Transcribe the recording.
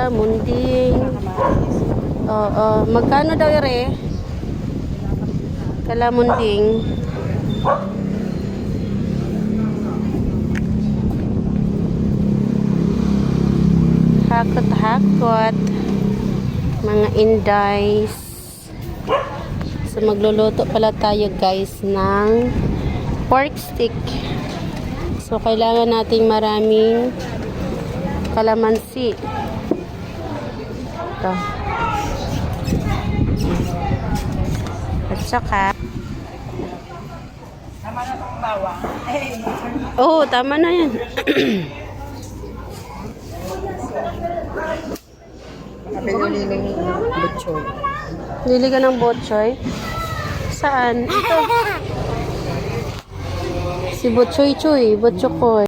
Kalamunding. Oo. Magkano daw ire? Kalamunding. Hakot-hakot. Mga indies. So, magluluto pala tayo guys ng pork stick. So, kailangan nating maraming kalamansi. Ito. At saka Tama na itong bawang. oh, tama na yan. Kapili ng butchoy. Lili ka ng botchoy? Saan? Ito. Si Butchoy Choy. Butchokoy.